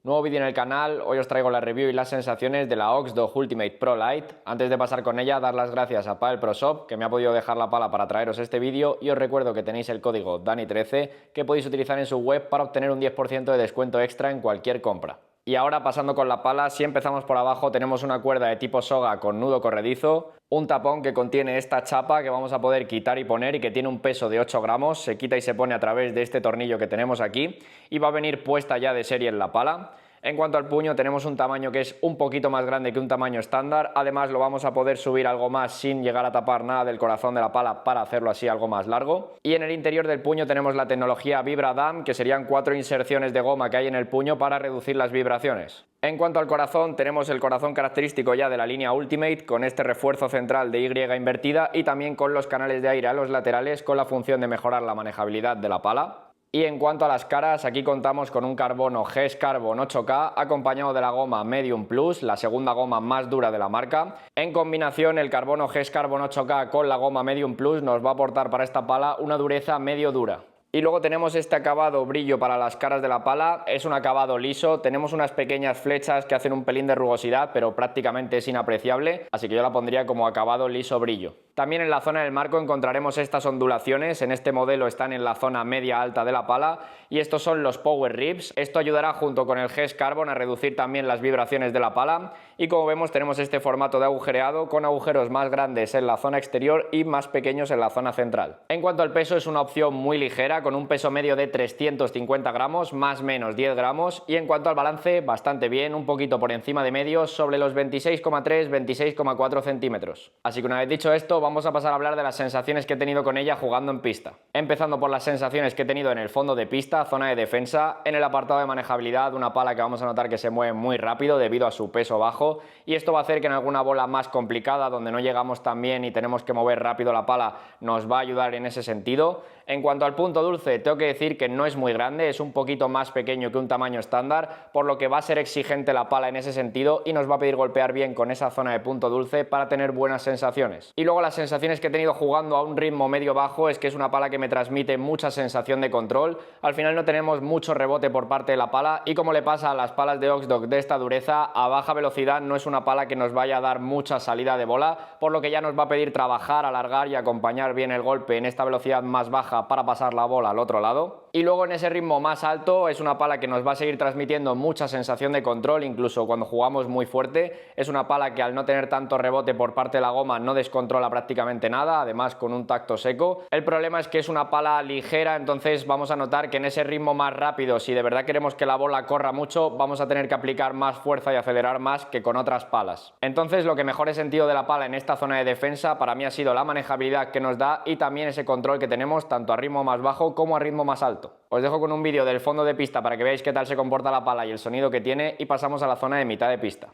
Nuevo vídeo en el canal, hoy os traigo la review y las sensaciones de la Ox Dog Ultimate Pro Lite. Antes de pasar con ella, dar las gracias a Padel Pro Shop, que me ha podido dejar la pala para traeros este vídeo, y os recuerdo que tenéis el código DANI13 que podéis utilizar en su web para obtener un 10% de descuento extra en cualquier compra. Y ahora pasando con la pala, si empezamos por abajo tenemos una cuerda de tipo soga con nudo corredizo, un tapón que contiene esta chapa que vamos a poder quitar y poner y que tiene un peso de 8 gramos, se quita y se pone a través de este tornillo que tenemos aquí y va a venir puesta ya de serie en la pala. En cuanto al puño tenemos un tamaño que es un poquito más grande que un tamaño estándar, además lo vamos a poder subir algo más sin llegar a tapar nada del corazón de la pala para hacerlo así algo más largo. Y en el interior del puño tenemos la tecnología VibraDAM, que serían 4 inserciones de goma que hay en el puño para reducir las vibraciones. En cuanto al corazón, tenemos el corazón característico ya de la línea Ultimate con este refuerzo central de Y invertida y también con los canales de aire a los laterales con la función de mejorar la manejabilidad de la pala. Y en cuanto a las caras, aquí contamos con un carbono GES Carbon 8K acompañado de la goma Medium Plus, la segunda goma más dura de la marca. En combinación, el carbono GES Carbon 8K con la goma Medium Plus nos va a aportar para esta pala una dureza medio dura. Y luego tenemos este acabado brillo para las caras de la pala, es un acabado liso, tenemos unas pequeñas flechas que hacen un pelín de rugosidad, pero prácticamente es inapreciable, así que yo la pondría como acabado liso brillo. También en la zona del marco encontraremos estas ondulaciones, en este modelo están en la zona media alta de la pala y estos son los Power Ribs. Esto ayudará junto con el GES Carbon a reducir también las vibraciones de la pala y como vemos tenemos este formato de agujereado con agujeros más grandes en la zona exterior y más pequeños en la zona central. En cuanto al peso es una opción muy ligera con un peso medio de 350 gramos, más o menos 10 gramos y en cuanto al balance bastante bien, un poquito por encima de medio sobre los 26,3-26,4 centímetros. Así que una vez dicho esto vamos a pasar a hablar de las sensaciones que he tenido con ella jugando en pista. Empezando por las sensaciones que he tenido en el fondo de pista, zona de defensa, en el apartado de manejabilidad, una pala que vamos a notar que se mueve muy rápido debido a su peso bajo y esto va a hacer que en alguna bola más complicada donde no llegamos tan bien y tenemos que mover rápido la pala nos va a ayudar en ese sentido. En cuanto al punto dulce, tengo que decir que no es muy grande, es un poquito más pequeño que un tamaño estándar, por lo que va a ser exigente la pala en ese sentido y nos va a pedir golpear bien con esa zona de punto dulce para tener buenas sensaciones. Y luego las sensaciones que he tenido jugando a un ritmo medio-bajo es que es una pala que me transmite mucha sensación de control, al final no tenemos mucho rebote por parte de la pala y como le pasa a las palas de Ox Dog de esta dureza, a baja velocidad no es una pala que nos vaya a dar mucha salida de bola, por lo que ya nos va a pedir trabajar, alargar y acompañar bien el golpe en esta velocidad más baja para pasar la bola al otro lado. Y luego en ese ritmo más alto es una pala que nos va a seguir transmitiendo mucha sensación de control, incluso cuando jugamos muy fuerte. Es una pala que al no tener tanto rebote por parte de la goma no descontrola prácticamente nada, además con un tacto seco. El problema es que es una pala ligera, entonces vamos a notar que en ese ritmo más rápido, si de verdad queremos que la bola corra mucho, vamos a tener que aplicar más fuerza y acelerar más que con otras palas. Entonces lo que mejor he sentido de la pala en esta zona de defensa para mí ha sido la manejabilidad que nos da y también ese control que tenemos tanto a ritmo más bajo como a ritmo más alto. Os dejo con un vídeo del fondo de pista para que veáis qué tal se comporta la pala y el sonido que tiene y pasamos a la zona de mitad de pista.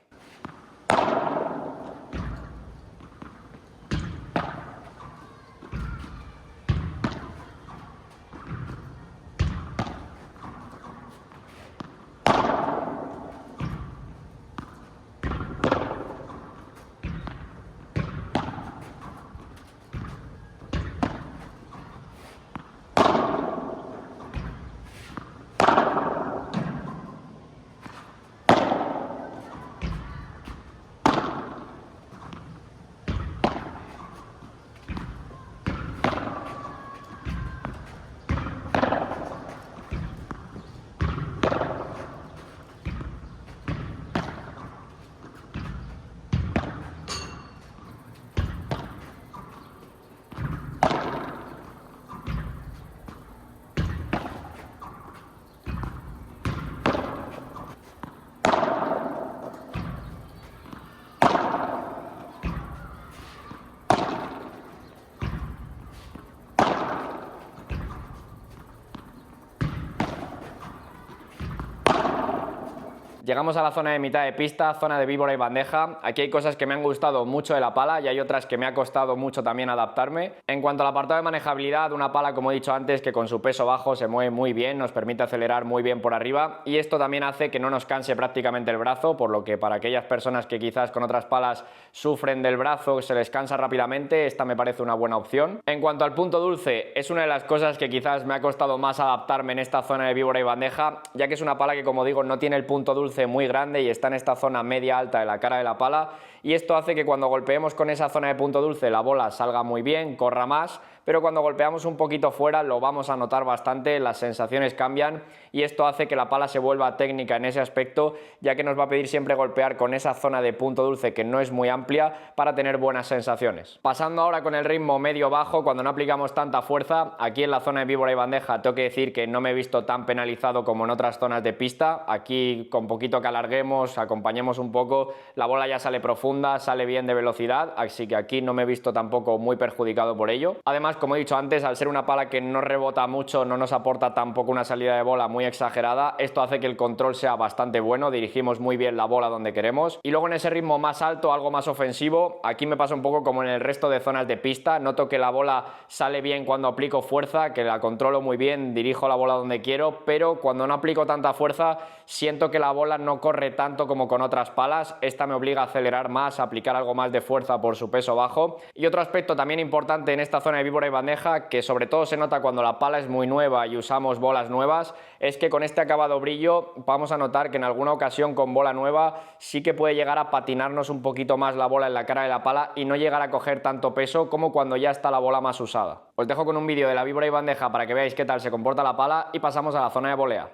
Llegamos a la zona de mitad de pista, zona de víbora y bandeja. Aquí hay cosas que me han gustado mucho de la pala y hay otras que me ha costado mucho también adaptarme. En cuanto al apartado de manejabilidad, una pala, como he dicho antes, que con su peso bajo se mueve muy bien, nos permite acelerar muy bien por arriba, y esto también hace que no nos canse prácticamente el brazo, por lo que para aquellas personas que quizás con otras palas sufren del brazo, se les cansa rápidamente, esta me parece una buena opción. En cuanto al punto dulce, es una de las cosas que quizás me ha costado más adaptarme en esta zona de víbora y bandeja, ya que es una pala que, como digo, no tiene el punto dulce muy grande y está en esta zona media alta de la cara de la pala, y esto hace que cuando golpeemos con esa zona de punto dulce la bola salga muy bien, corra más, pero cuando golpeamos un poquito fuera lo vamos a notar bastante, las sensaciones cambian, y esto hace que la pala se vuelva técnica en ese aspecto, ya que nos va a pedir siempre golpear con esa zona de punto dulce que no es muy amplia para tener buenas sensaciones. Pasando ahora con el ritmo medio-bajo, cuando no aplicamos tanta fuerza, aquí en la zona de víbora y bandeja tengo que decir que no me he visto tan penalizado como en otras zonas de pista. Aquí con poquito que alarguemos, acompañemos un poco, la bola ya sale profunda, sale bien de velocidad, así que aquí no me he visto tampoco muy perjudicado por ello. Además, como he dicho antes, al ser una pala que no rebota mucho, no nos aporta tampoco una salida de bola muy exagerada, esto hace que el control sea bastante bueno, dirigimos muy bien la bola donde queremos. Y luego en ese ritmo más alto, algo más ofensivo, aquí me pasa un poco como en el resto de zonas de pista, noto que la bola sale bien cuando aplico fuerza, que la controlo muy bien, dirijo la bola donde quiero, pero cuando no aplico tanta fuerza, siento que la bola no corre tanto como con otras palas. Esta me obliga a acelerar más, a aplicar algo más de fuerza por su peso bajo. Y otro aspecto también importante en esta zona de víbora y bandeja, que sobre todo se nota cuando la pala es muy nueva y usamos bolas nuevas, es que con este acabado brillo vamos a notar que en alguna ocasión con bola nueva sí que puede llegar a patinarnos un poquito más la bola en la cara de la pala y no llegar a coger tanto peso como cuando ya está la bola más usada. Os dejo con un vídeo de la víbora y bandeja para que veáis qué tal se comporta la pala y pasamos a la zona de volea.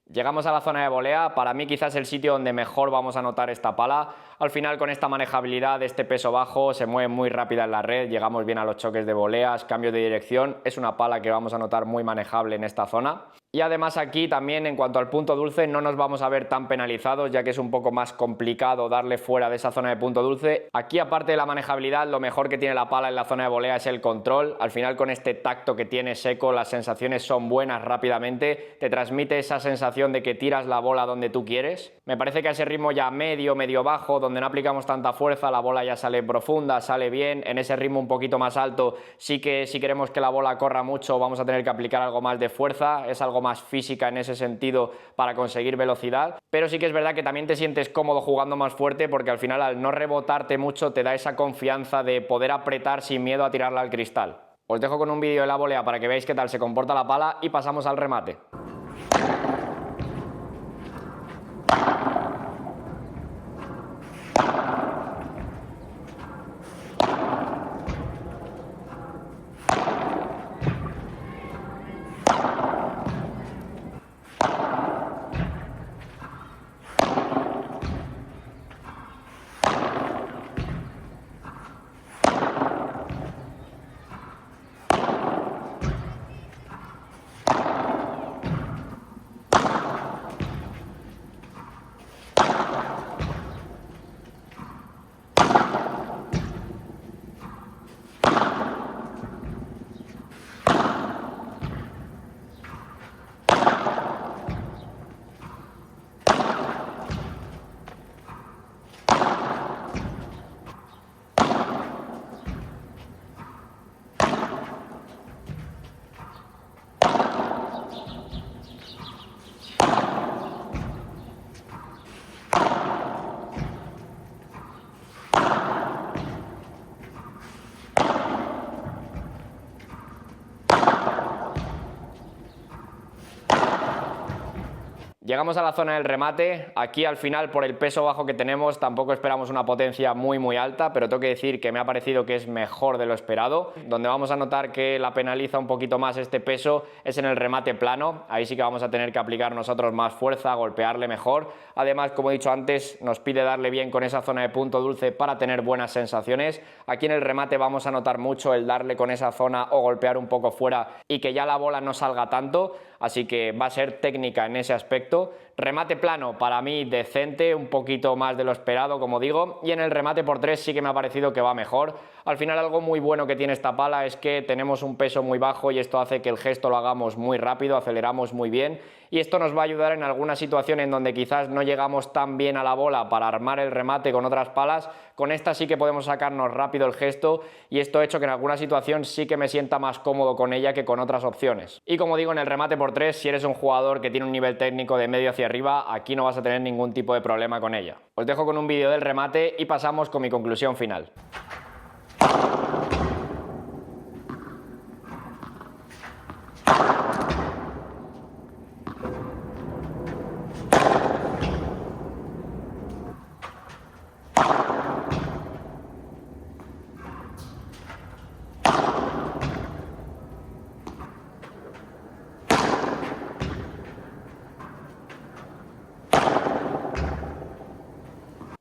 Llegamos a la zona de volea, para mí quizás el sitio donde mejor vamos a notar esta pala. Al final, con esta manejabilidad, este peso bajo, se mueve muy rápida en la red, llegamos bien a los choques de voleas, cambios de dirección, es una pala que vamos a notar muy manejable en esta zona. Y además aquí también en cuanto al punto dulce no nos vamos a ver tan penalizados, ya que es un poco más complicado darle fuera de esa zona de punto dulce. Aquí, aparte de la manejabilidad, lo mejor que tiene la pala en la zona de volea es el control. Al final, con este tacto que tiene seco, las sensaciones son buenas rápidamente, te transmite esa sensación de que tiras la bola donde tú quieres. Me parece que a ese ritmo ya medio bajo, donde no aplicamos tanta fuerza, la bola ya sale profunda, sale bien. En ese ritmo un poquito más alto, sí que si queremos que la bola corra mucho vamos a tener que aplicar algo más de fuerza, es algo más física en ese sentido para conseguir velocidad, pero sí que es verdad que también te sientes cómodo jugando más fuerte, porque al final, al no rebotarte mucho, te da esa confianza de poder apretar sin miedo a tirarla al cristal. Os dejo con un vídeo de la volea para que veáis qué tal se comporta la pala y pasamos al remate. Llegamos a la zona del remate. Aquí al final, por el peso bajo que tenemos, tampoco esperamos una potencia muy alta, pero tengo que decir que me ha parecido que es mejor de lo esperado. Donde vamos a notar que la penaliza un poquito más este peso es en el remate plano. Ahí sí que vamos a tener que aplicar nosotros más fuerza, golpearle mejor. Además, como he dicho antes, nos pide darle bien con esa zona de punto dulce para tener buenas sensaciones. Aquí en el remate vamos a notar mucho el darle con esa zona o golpear un poco fuera y que ya la bola no salga tanto, así que va a ser técnica en ese aspecto. Remate plano para mí decente, un poquito más de lo esperado, como digo, y en el remate por 3 sí que me ha parecido que va mejor. Al final algo muy bueno que tiene esta pala es que tenemos un peso muy bajo y esto hace que el gesto lo hagamos muy rápido, aceleramos muy bien, y esto nos va a ayudar en alguna situación en donde quizás no llegamos tan bien a la bola para armar el remate con otras palas. Con esta sí que podemos sacarnos rápido el gesto y esto ha hecho que en alguna situación sí que me sienta más cómodo con ella que con otras opciones. Y como digo, en el remate por 3, si eres un jugador que tiene un nivel técnico de medio hacia arriba, aquí no vas a tener ningún tipo de problema con ella. Os dejo con un vídeo del remate y pasamos con mi conclusión final.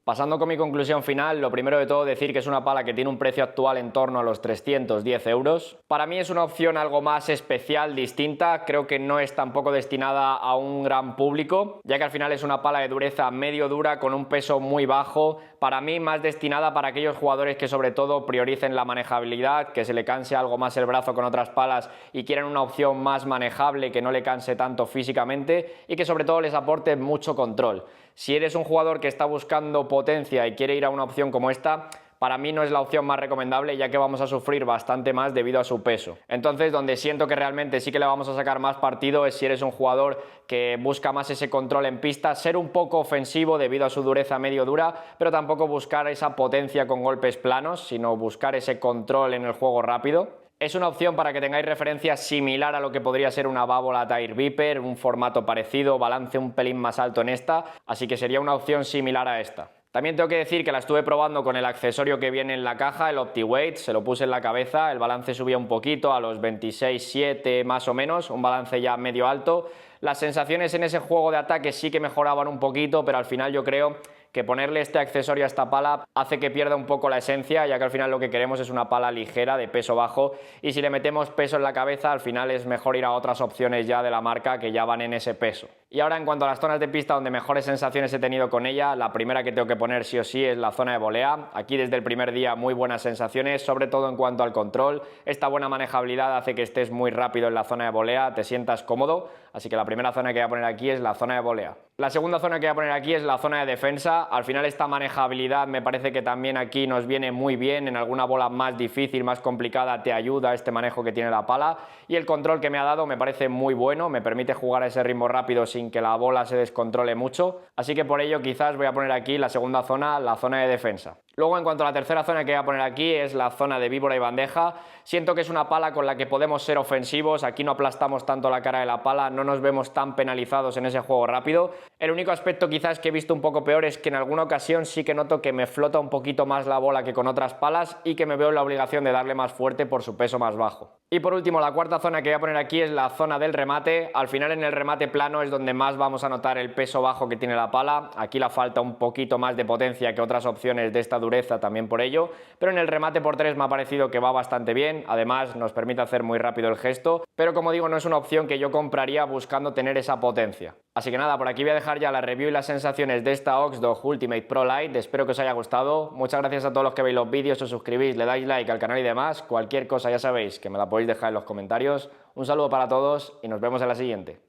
Pasando con mi conclusión final, lo primero de todo decir que es una pala que tiene un precio actual en torno a los 310 euros. Para mí es una opción algo más especial, distinta, creo que no es tampoco destinada a un gran público, ya que al final es una pala de dureza medio dura con un peso muy bajo, para mí más destinada para aquellos jugadores que sobre todo prioricen la manejabilidad, que se le canse algo más el brazo con otras palas y quieren una opción más manejable que no le canse tanto físicamente y que sobre todo les aporte mucho control. Si eres un jugador que está buscando potencia y quiere ir a una opción como esta, para mí no es la opción más recomendable, ya que vamos a sufrir bastante más debido a su peso. Entonces, donde siento que realmente sí que le vamos a sacar más partido es si eres un jugador que busca más ese control en pista, ser un poco ofensivo debido a su dureza medio dura, pero tampoco buscar esa potencia con golpes planos, sino buscar ese control en el juego rápido. Es una opción para que tengáis referencia similar a lo que podría ser una Babolat Air Viper, un formato parecido, balance un pelín más alto en esta, así que sería una opción similar a esta. También tengo que decir que la estuve probando con el accesorio que viene en la caja, el OptiWeight, se lo puse en la cabeza, el balance subía un poquito a los 26,7 más o menos, un balance ya medio alto. Las sensaciones en ese juego de ataque sí que mejoraban un poquito, pero al final yo creo que ponerle este accesorio a esta pala hace que pierda un poco la esencia, ya que al final lo que queremos es una pala ligera, de peso bajo, y si le metemos peso en la cabeza, al final es mejor ir a otras opciones ya de la marca que ya van en ese peso. Y ahora en cuanto a las zonas de pista donde mejores sensaciones he tenido con ella, la primera que tengo que poner sí o sí es la zona de volea. Aquí desde el primer día muy buenas sensaciones, sobre todo en cuanto al control. Esta buena manejabilidad hace que estés muy rápido en la zona de volea, te sientas cómodo, así que la primera zona que voy a poner aquí es la zona de volea. La segunda zona que voy a poner aquí es la zona de defensa. Al final esta manejabilidad me parece que también aquí nos viene muy bien, en alguna bola más difícil, más complicada te ayuda este manejo que tiene la pala, y el control que me ha dado me parece muy bueno, me permite jugar a ese ritmo rápido sin que la bola se descontrole mucho, así que por ello quizás voy a poner aquí la segunda zona, la zona de defensa. Luego en cuanto a la tercera zona que voy a poner aquí es la zona de víbora y bandeja. Siento que es una pala con la que podemos ser ofensivos, aquí no aplastamos tanto la cara de la pala, no nos vemos tan penalizados en ese juego rápido. El único aspecto quizás que he visto un poco peor es que en alguna ocasión sí que noto que me flota un poquito más la bola que con otras palas y que me veo en la obligación de darle más fuerte por su peso más bajo. Y por último, la cuarta zona que voy a poner aquí es la zona del remate. Al final en el remate plano es donde más vamos a notar el peso bajo que tiene la pala. Aquí la falta un poquito más de potencia que otras opciones de esta dureza también por ello, pero en el remate por 3 me ha parecido que va bastante bien, además nos permite hacer muy rápido el gesto, pero como digo no es una opción que yo compraría buscando tener esa potencia. Así que nada, por aquí voy a dejar ya la review y las sensaciones de esta OX Dog Ultimate Pro Lite, espero que os haya gustado, muchas gracias a todos los que veis los vídeos, os suscribís, le dais like al canal y demás, cualquier cosa ya sabéis que me la podéis dejar en los comentarios, un saludo para todos y nos vemos en la siguiente.